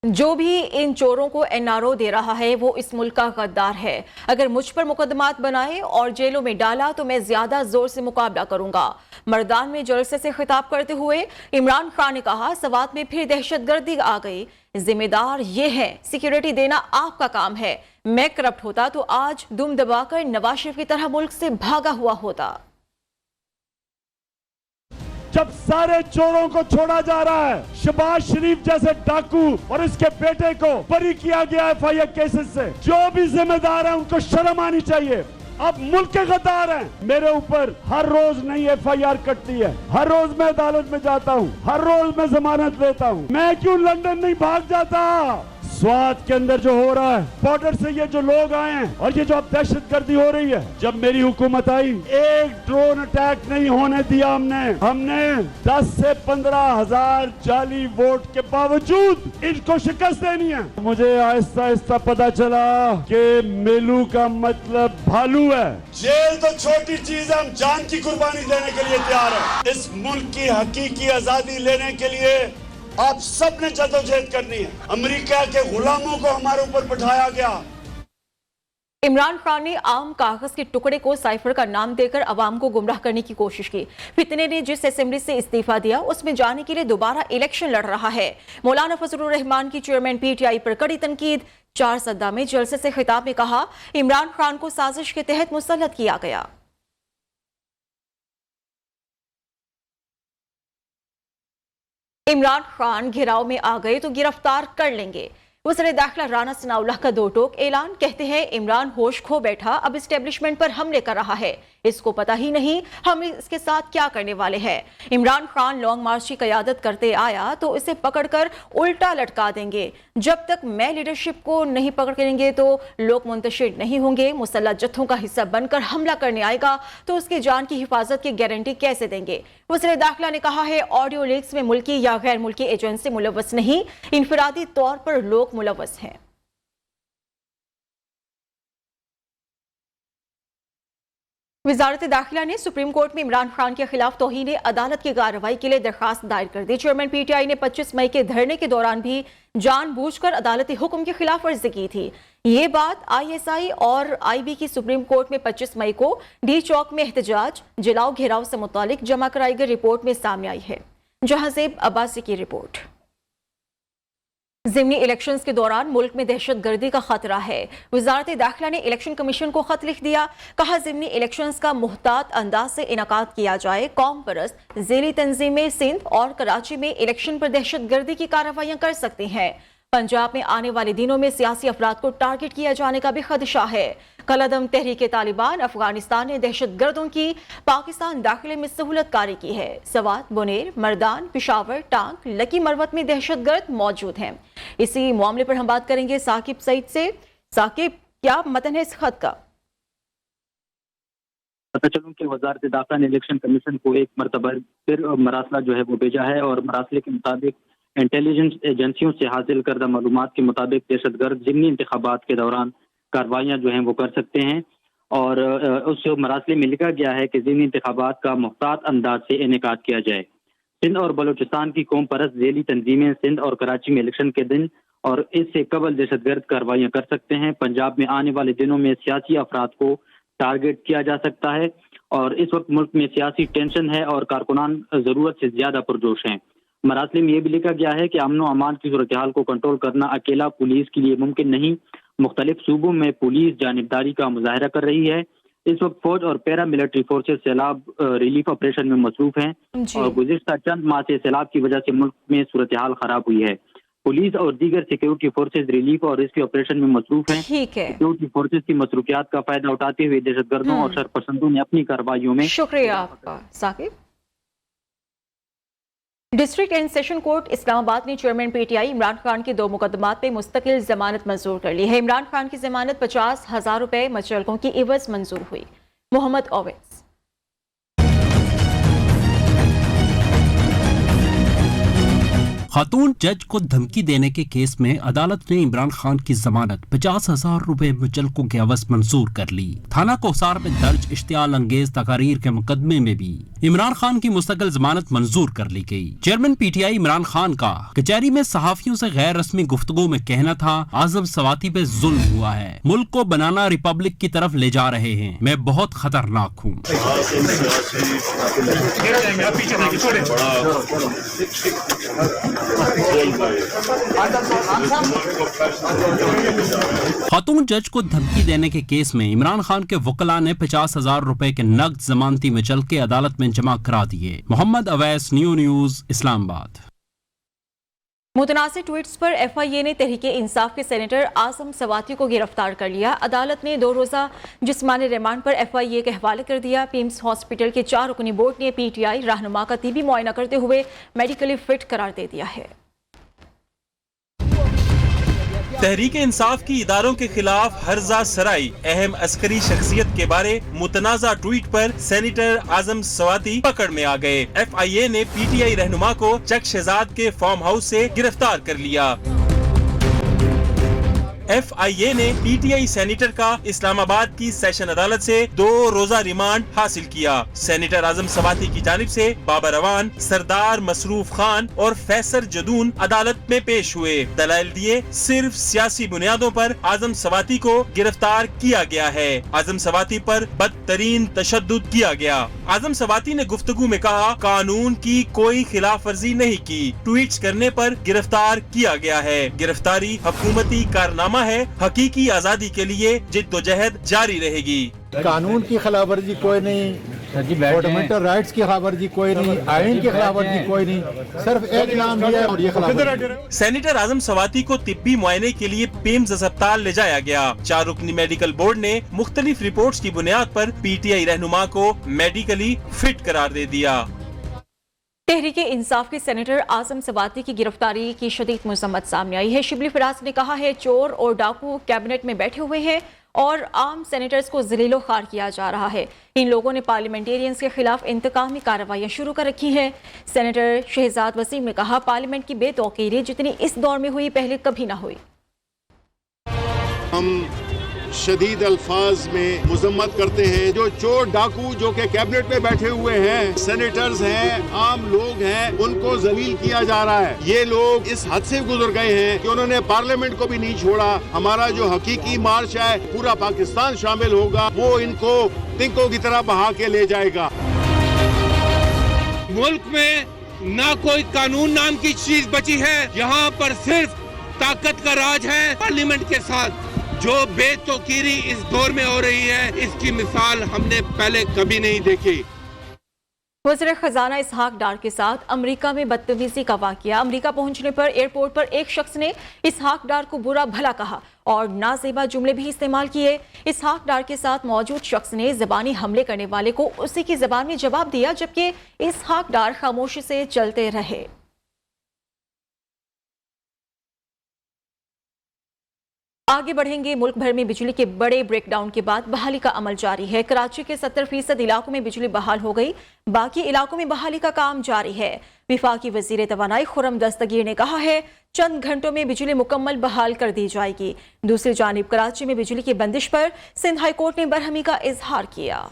जो भी इन चोरों को एनआरओ दे रहा है वो इस मुल्क का गद्दार है। अगर मुझ पर मुकदमात बनाए और जेलों में डाला तो मैं ज्यादा जोर से मुकाबला करूंगा। मर्दान में जलसे से खिताब करते हुए इमरान खान ने कहा, सवात में फिर दहशतगर्दी आ गई, जिम्मेदार ये है, सिक्योरिटी देना आपका काम है। मैं करप्ट होता तो आज दुम दबाकर नवाज शरीफ की तरह मुल्क से भागा हुआ होता। जब सारे चोरों को छोड़ा जा रहा है, शहबाज शरीफ जैसे डाकू और इसके बेटे को बरी किया गया एफआईआर केसेस से, जो भी जिम्मेदार है उनको शर्म आनी चाहिए। अब मुल्क के गद्दार हैं। मेरे ऊपर हर रोज नई एफआईआर कटती है, हर रोज मैं अदालत में जाता हूँ, हर रोज मैं जमानत लेता हूँ। मैं क्यों लंदन नहीं भाग जाता? स्वात के अंदर जो हो रहा है, बॉर्डर से ये जो लोग आए हैं और ये जो अब दहशतगर्दी हो रही है, जब मेरी हुकूमत आई एक ड्रोन अटैक नहीं होने दिया। हमने 10 से 15 हजार जाली वोट के बावजूद इनको शिकस्त देनी है। मुझे आहिस्ता आहिस्ता पता चला कि मेलू का मतलब भालू है। जेल तो छोटी चीज है, हम जान की कुर्बानी देने के लिए तैयार है। इस मुल्क की हकीकी आजादी लेने के लिए आप सब ने जदोजहद करनी है। अमेरिका के गुलामों को हमारे ऊपर बिठाया गया। इमरान खान ने आम कागज के टुकड़े को साइफर का नाम देकर अवाम को गुमराह करने की कोशिश की। फितने ने जिस असेंबली से इस्तीफा दिया उसमें जाने के लिए दोबारा इलेक्शन लड़ रहा है। मौलाना फजलुर रहमान की चेयरमैन पीटीआई पर कड़ी तनकीद। 4 सद्दा में जलसे से खिताब में कहा, इमरान खान को साजिश के तहत मुसल्लत किया गया। इमरान खान घिराव में आ गए तो गिरफ्तार कर लेंगे। वज़ीर दाखिला राना सनाउल्लाह का दो टोक ऐलान। कहते हैं, इमरान होश खो बैठा, अब एस्टेब्लिशमेंट पर हमले कर रहा है, इसको पता ही नहीं हम इसके साथ क्या करने वाले हैं। इमरान खान लॉन्ग मार्च की क़यादत करते आया तो इसे पकड़कर उल्टा लटका देंगे। जब तक मैं लीडरशिप को नहीं पकड़ेंगे तो लोग मुंतशिर नहीं होंगे। मुसल्लह जत्थों का हिस्सा बनकर हमला करने आएगा तो उसकी जान की हिफाजत की गारंटी कैसे देंगे? वज़ीर दाखिला ने कहा है, ऑडियो लीक्स में मुल्की या गैर मुल्की एजेंसी मुलव्वस नहीं, इनफरादी तौर पर लोग मुलव्वस हैं। वजारत दाखिला ने सुप्रीम कोर्ट में इमरान खान के खिलाफ तौहीन अदालत की कार्रवाई के लिए दरखास्त दायर कर दी। चेयरमैन पीटीआई ने 25 मई के धरने के दौरान भी जानबूझकर अदालती हुक्म की खिलाफ वर्जी की थी। ये बात आईएसआई और आईबी की सुप्रीम कोर्ट में 25 मई को डी चौक में एहतजाज, जलाओ घेराव से मुतालिक जमा कराई गई रिपोर्ट में सामने आई है। जहांजेब अब्बासी की रिपोर्ट। ज़िमनी इलेक्शंस के दौरान मुल्क में दहशतगर्दी का खतरा है। वजारत दाखिला ने इलेक्शन कमीशन को खत लिख दिया। कहा, ज़िमनी इलेक्शंस का मुहतात अंदाज से इनकाद किया जाए। कौम परस्त ज़ेली तंजीमें सिंध और कराची में इलेक्शन पर दहशतगर्दी की कार्रवाइयां कर सकती हैं। पंजाब में आने वाले दिनों में सियासी अफराद को टारगेट किया जाने का भी खदशा है। कलअदम तहरीक तालिबान अफगानिस्तान ने दहशतगर्दों की पाकिस्तान दाखिले में सहूलत कारी की है। सवात, बुनेर, मर्दान, पिशावर, टांग, लकी मरवत में दहशतगर्द मौजूद हैं। इसी मामले पर हम बात करेंगे साकिब सईद से। साकिब, क्या मतन है इस खत का? पता चलूं कि वजारत दाखिला ने इलेक्शन कमीशन को एक मरतबा फिर मरासला जो है वो भेजा है और मरासले के मुताबिक इंटेलिजेंस एजेंसियों से हासिल करदा मालूमात के मुताबिक दहशतगर्द ज़िमनी इंतखाबात के दौरान कार्रवाइयाँ जो हैं वो कर सकते हैं। और उस मरासले में लिखा गया है कि ज़िमनी इंतखाबात का मुख्तात अंदाज से इनेकाद किया जाए। सिंध और बलूचिस्तान की कौम परस्त ज़ेली तंजीमें सिंध और कराची में इलेक्शन के दिन और इससे कबल दहशतगर्द कार्रवाइयाँ कर सकते हैं। पंजाब में आने वाले दिनों में सियासी अफराद को टारगेट किया जा सकता है और इस वक्त मुल्क में सियासी टेंशन है और कारकुनान ज़रूरत से ज़्यादा पुरजोश हैं। मरासले में यह भी लिखा गया है कि अमन व अमान की सूरत हाल को कंट्रोल करना अकेला पुलिस के लिए मुमकिन नहीं। मुख्तलिफ सूबों में पुलिस जानिबदारी का मुजाहरा कर रही है। इस वक्त फौज और पैरा मिलिट्री फोर्सेज सैलाब रिलीफ ऑपरेशन में मसरूफ हैं और गुज़िश्ता चंद माह से सैलाब की वजह से मुल्क में सूरत हाल खराब हुई है। पुलिस और दीगर सिक्योरिटी फोर्सेज रिलीफ और रेस्क्यू ऑपरेशन में मसरूफ हैं। सिक्योरिटी फोर्सेज की मसरूफियात का फायदा उठाते हुए दहशतगर्दों और शरपसंदों ने अपनी कार्रवाइयों में। शुक्रिया आपका Saqib. District and session court Islamabad ने चेयरमैन पीटीआई इमरान खान के 2 मुकदमात पे मुस्तकिल जमानत मंजूर कर ली है। इमरान खान की जमानत 50,000 रुपए मुचलकों की इवज मंजूर हुई। मोहम्मद ओवैस। खातून जज को धमकी देने के केस में अदालत ने इमरान खान की जमानत 50,000 रुपए मुचलकों के अवज मंजूर कर ली। थाना कोसार में दर्ज इश्तियाल अंगेज तकारीर के मुकदमे में भी इमरान खान की मुस्तकिल जमानत मंजूर कर ली गई। चेयरमैन पीटीआई इमरान खान का कचहरी में सहाफियों से गैर रस्मी गुफ्तगू में कहना था, आजम सवाती पे जुल्म हुआ है, मुल्क को बनाना रिपब्लिक की तरफ ले जा रहे हैं, मैं बहुत खतरनाक हूँ। खातून जज को धमकी देने के केस में इमरान खान के वकला ने 50,000 रुपए के नकद जमानती मुचलके अदालत में जमा करा दिए। मोहम्मद अवैस, न्यूज़, इस्लामाबाद। मुतनासिब ट्वीट्स पर FIA ने तहरीक इंसाफ के सेनेटर आजम सवाती को गिरफ्तार कर लिया। अदालत ने 2 रोज़ा जिस्मानी रिमांड पर FIA के हवाले कर दिया। पीम्स हॉस्पिटल के 4 रुकनी बोर्ड ने PTI रहनुमा का तिबी मुआयना करते हुए मेडिकली फिट करार दे दिया है। तहरीक इंसाफ की इदारों के खिलाफ हर्जा सराई अहम अस्करी शख्सियत के बारे मुतनाज़ा ट्वीट पर सेनेटर आजम सवाती पकड़ में आ गए। FIA ने PTI रहनुमा को चक शहजाद के फार्म हाउस से गिरफ्तार कर लिया। FIA ने PTI सेनेटर का इस्लामाबाद की सेशन अदालत से 2 रोजा रिमांड हासिल किया। सेनेटर आजम सवाती की जानिब से बाबा रवान, सरदार मसरूफ खान और फैसर जदून अदालत में पेश हुए। दलाइल दिए, सिर्फ सियासी बुनियादों पर आजम सवाती को गिरफ्तार किया गया है। आजम सवाती पर बदतरीन तशद्दुद किया गया। आजम सवाती ने गुफ्तगू में कहा, कानून की कोई खिलाफ वर्जी नहीं की, ट्वीट्स करने पर गिरफ्तार किया गया है। गिरफ्तारी हुकूमती कारनामा है, हकीकी आजादी के लिए जिद्दोजहद जारी रहेगी। कानून की खिलाफ वर्जी कोई नहीं, फंडामेंटल राइट्स की खिलाफ वर्जी कोई नहीं, आइन की खिलाफ वर्जी कोई नहीं, सिर्फ एक नाम दिया और ये खिलाफ। सेनेटर आजम सवाती को तिब्बी मुआयने के लिए पीम्स अस्पताल ले जाया गया। 4 रुकनी मेडिकल बोर्ड ने मुख्तलिफ रिपोर्ट्स की बुनियाद पर PTI रहनुमा को मेडिकली फिट करार दे दिया। तहरीक इंसाफ के सेनेटर आजम सवाती की गिरफ्तारी की शदीद मज़म्मत सामने आई है। शिबली फराज ने कहा है, चोर और डाकू कैबिनेट में बैठे हुए हैं और आम सेनेटर्स को ज़लीलो ख़ार किया जा रहा है। इन लोगों ने पार्लियामेंटेरियंस के खिलाफ इंतकामी कार्रवाइयाँ शुरू कर रखी हैं। सेनेटर शहजाद वसीम ने कहा, पार्लियामेंट की बेतौकीरी जितनी इस दौर में हुई पहले कभी ना हुई। हम शदीद अल्फाज में मुजम्मत करते हैं जो चोर डाकू जो कि कैबिनेट में बैठे हुए हैं, सेनेटर्स हैं, आम लोग हैं, उनको जलील किया जा रहा है। ये लोग इस हद से गुजर गए हैं कि उन्होंने पार्लियामेंट को भी नहीं छोड़ा। हमारा जो हकीकी मार्च है, पूरा पाकिस्तान शामिल होगा, वो इनको तिंकों की तरह बहा के ले जाएगा। मुल्क में ना कोई कानून नाम की चीज बची है, यहाँ पर सिर्फ ताकत का राज है। पार्लियामेंट के साथ जो बेतौकीरी इस दौर में हो रही है, इसकी मिसाल हमने पहले कभी नहीं देखी। वज़ीर खजाना इसहाक डार के साथ अमेरिका में बदतमीजी का वाक़या। अमेरिका पहुंचने पर एयरपोर्ट पर एक शख्स ने इसहाक डार को बुरा भला कहा और नाज़ेबा जुमले भी इस्तेमाल किए। इसहाक डार के साथ मौजूद शख्स ने ज़बानी हमले करने वाले को उसी की ज़बान में जवाब दिया, जबकि इसहाक डार खामोशी से चलते रहे। आगे बढ़ेंगे। मुल्क भर में बिजली के बड़े ब्रेकडाउन के बाद बहाली का अमल जारी है। कराची के 70% इलाकों में बिजली बहाल हो गई, बाकी इलाकों में बहाली का काम जारी है। विफाकी वजीर तवानाई खुर्रम दस्तगीर ने कहा है, चंद घंटों में बिजली मुकम्मल बहाल कर दी जाएगी। दूसरी जानिब कराची में बिजली की बंदिश पर सिंध हाई कोर्ट ने बरहमी का इजहार किया।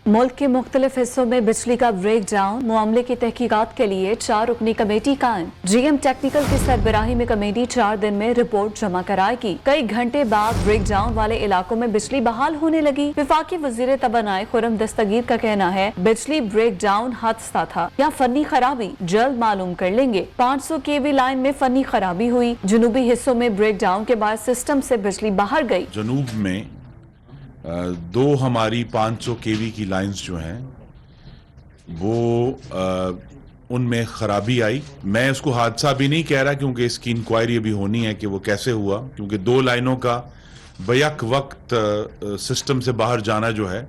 मुल्क के मुख्तलिफ हिस्सों में बिजली का ब्रेक डाउन, मामले की तहकीकात के लिए 4 रुकनी कमेटी कायम। GM टेक्निकल की सरबराही में कमेटी 4 दिन में रिपोर्ट जमा कराएगी। कई घंटे बाद ब्रेक डाउन वाले इलाकों में बिजली बहाल होने लगी। विफाकी वजीर तवानाई खुर्रम दस्तगीर का कहना है, बिजली ब्रेक डाउन हादसा था या फनी खराबी, जल्द मालूम कर लेंगे। 500 kV लाइन में फनी खराबी हुई। जनूबी हिस्सों में ब्रेक डाउन के बाद सिस्टम से बिजली बाहर गई। जनूब में 2 हमारी 500 kV की लाइंस जो हैं वो उनमें खराबी आई। मैं उसको हादसा भी नहीं कह रहा क्योंकि इसकी इंक्वायरी अभी होनी है कि वो कैसे हुआ, क्योंकि 2 लाइनों का बैक वक्त सिस्टम से बाहर जाना जो है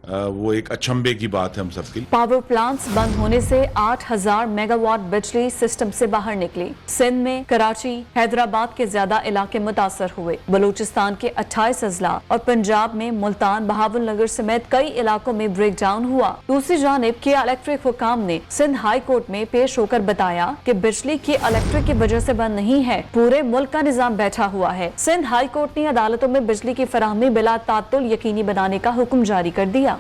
वो एक अचंभे की बात है हम सबके लिए। पावर प्लांट्स बंद होने से 8000 मेगावाट बिजली सिस्टम से बाहर निकली। सिंध में कराची, हैदराबाद के ज्यादा इलाके मुतासर हुए। बलूचिस्तान के 28 अजला और पंजाब में मुल्तान, बहावलनगर समेत कई इलाकों में ब्रेक डाउन हुआ। दूसरी जानिब के इलेक्ट्रिक हुकाम ने सिंध हाई कोर्ट में पेश होकर बताया कि बिजली की इलेक्ट्रिक की वजह से बंद नहीं है, पूरे मुल्क का निजाम बैठा हुआ है। सिंध हाई कोर्ट ने अदालतों में बिजली की फराहमी बिला तातुल यकीनी बनाने का हुक्म जारी कर दिया।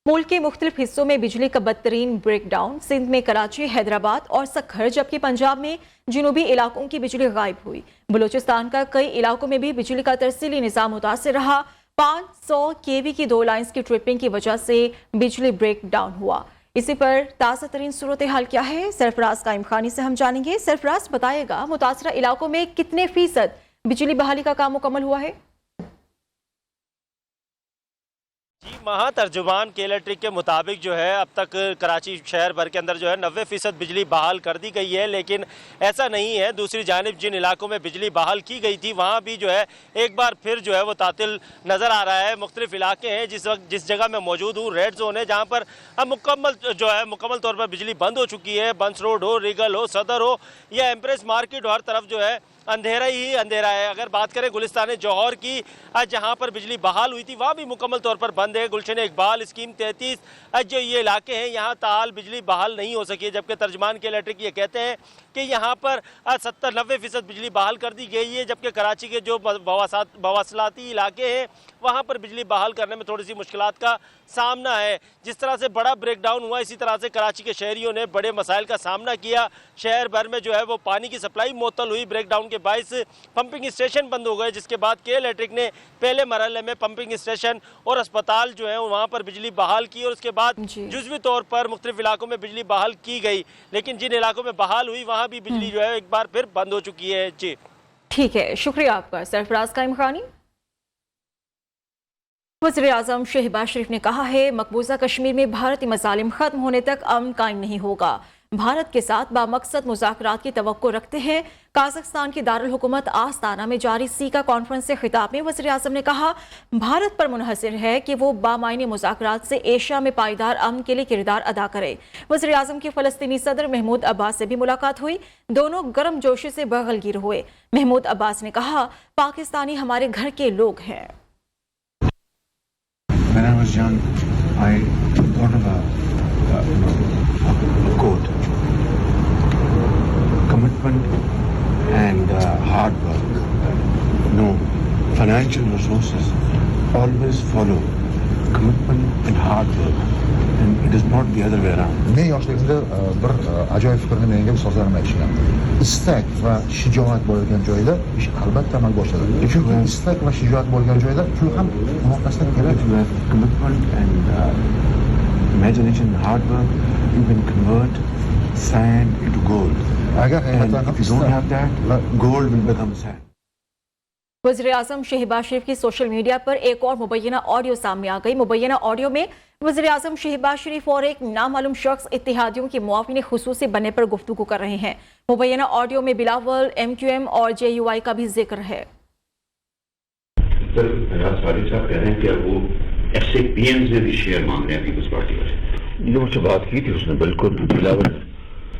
मुल्क के मुख्तलिफ हिस्सों में बिजली का बदतरीन ब्रेक डाउन। सिंध में कराची, हैदराबाद और सक्खर, जबकि पंजाब में जनूबी इलाकों की बिजली गायब हुई। बलूचिस्तान का कई इलाकों में भी बिजली का तरसीली निज़ाम मुतासिर रहा। 500 kV की 2 लाइन्स की ट्रिपिंग की वजह से बिजली ब्रेक डाउन हुआ। इसी पर ताज़ा तरीन सूरत हाल क्या है, सरफराज काइम खानी से हम जानेंगे। सरफराज बताएगा, मुतासरा इलाकों में कितने फीसद बिजली बहाली का काम मुकम्मल हुआ है? जी, महातर्जुमान के इलेक्ट्रिक के मुताबिक जो है अब तक कराची शहर भर के अंदर जो है 90% बिजली बहाल कर दी गई है, लेकिन ऐसा नहीं है। दूसरी जानिब जिन इलाकों में बिजली बहाल की गई थी वहाँ भी जो है एक बार फिर जो है वो तातिल नज़र आ रहा है। मुख्तलिफ इलाके हैं जिस जगह मैं मौजूद हूँ, रेड जोन है, जहाँ पर अब मुकम्मल तौर पर बिजली बंद हो चुकी है। बंस रोड हो, रीगल हो, सदर हो या एम्प्रेस मार्केट हो, हर तरफ जो है अंधेरा ही अंधेरा है। अगर बात करें गुलिस्तान जौहर की, आज जहाँ पर बिजली बहाल हुई थी वहाँ भी मुकम्मल तौर पर बंद है। गुलशन इकबाल, स्कीम 33, जो ये इलाके हैं यहाँ ताल बिजली बहाल नहीं हो सकी है, जबकि तर्जमान के इलेक्ट्रिक ये कहते हैं कि यहाँ पर 70-90% बिजली बहाल कर दी गई है। जबकि कराची के जो बवासलाती इलाके हैं वहाँ पर बिजली बहाल करने में थोड़ी सी मुश्किलात का सामना है। जिस तरह से बड़ा ब्रेक डाउन हुआ, इसी तरह से कराची के शहरियों ने बड़े मसाइल का सामना किया। शहर भर में जो है वो पानी की सप्लाई मुअत्तल हुई। ब्रेक डाउन के बायस पंपिंग स्टेशन बंद हो गए, जिसके बाद के इलेक्ट्रिक ने पहले मरहले में पंपिंग स्टेशन और अस्पताल जो है वहाँ पर बिजली बहाल की और उसके बाद जुज़वी तौर पर मुख्तलिफ इलाकों में बिजली बहाल की गई। लेकिन जिन इलाकों में बहाल हुई वहाँ भी बिजली जो है एक बार फिर बंद हो चुकी है। जी ठीक है, शुक्रिया आपका सरफराज काइम खानी। वज़ीर-ए-आज़म शहबाज शरीफ ने कहा है, मकबूजा कश्मीर में भारतीय मज़ालिम ख़त्म होने तक अमन कायम नहीं होगा। भारत के साथ बामकसद मुज़ाकरात की तवक्को रखते हैं। काज़ाख्स्तान की दारुल हुकूमत आस्ताना में जारी सीका कॉन्फ्रेंस से खिताब में वज़ीर-ए-आज़म ने कहा, भारत पर मुनहसर है कि वो बामायने मुज़ाकरात से एशिया में पायदार अमन के लिए किरदार अदा करे। वज़ीर-ए-आज़म की फ़लस्तीनी सदर महमूद अब्बास से भी मुलाकात हुई। दोनों गर्म जोशी से बगलगीर हुए। महमूद अब्बास ने कहा, पाकिस्तानी हमारे घर के लोग हैं। When I was young, I thought of a quote: commitment and hard work. No, financial resources always follow commitment and hard work, and it is not the other way around. Men yoshligimda bir ajoyib fikrni menga ustozlarim aytishgan. Istak va shijoat bo'lgan joyda ish albatta amalga oshadi. Chunki istak va shijoat bo'lgan joyda pul ham muvaffaqiyat kerak. If you have commitment and imagination and hard work, you can convert sand into gold. And if you don't have that, gold will become sand. वज़ीर-ए-आज़म शहबाज शरीफ की social media पर एक और मुबैना audio सामने आ गई। मुबैना audio में वज़ीर-ए-आज़म शहबाज शरीफ और एक नामालूम शख्स इत्तेहादियों की मुआविन खुसूसी बनने पर गुफ्तगू कर रहे हैं। मुबैना ऑडियो में बिलावल, MQM और JUI का भी जिक्र है। सर, सादिक साहब कह रहे हैं कि वो SAPM से भी शेयर मांग रहे हैं पीपल्स पार्टी वाले। ये मुझसे बात की थी उसने, बिल्कुल बिलावल।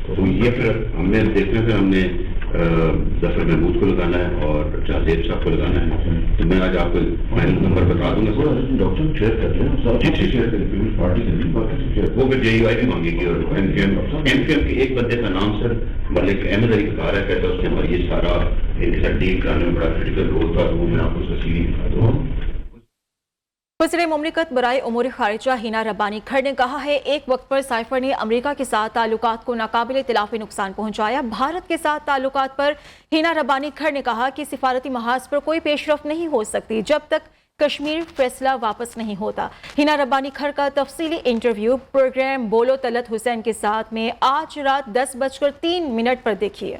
तो ये फिर हमने देखना, फिर हमने जफर महमूद को लगाना है और जाजेब साहब को लगाना है। तो मैं आज आपको फाइनल नंबर बता दूंगा सर। डॉक्टर शेयर कर लें, जी शेयर करें, पीपल्स पार्टी से वो फिर JUI भी मांगेगी और MQM के एक बंदे का नाम सर मलिक अहमद अली बता रहा है, कहता है उसने हमारी ये सारा इनके साथ डील कराने में बड़ा क्रिटिकल रोल था। तो वो मैं आपको उसका CV दिखा दूँ। वज़ीर मुमलिकत बराए उमूर खारिजा हिना रब्बानी खर ने कहा है, एक वक्त पर साइफर ने अमेरिका के साथ ताल्लुकात को नाकाबिल इतलाफी नुकसान पहुंचाया। भारत के साथ ताल्लुकात पर हिना रब्बानी खर ने कहा कि सिफारती महाज पर कोई पेशरफ नहीं हो सकती जब तक कश्मीर फैसला वापस नहीं होता। हिना रब्बानी खर का तफसीली इंटरव्यू प्रोग्राम बोलो तलत हुसैन के साथ में आज रात 10:03 पर देखिए।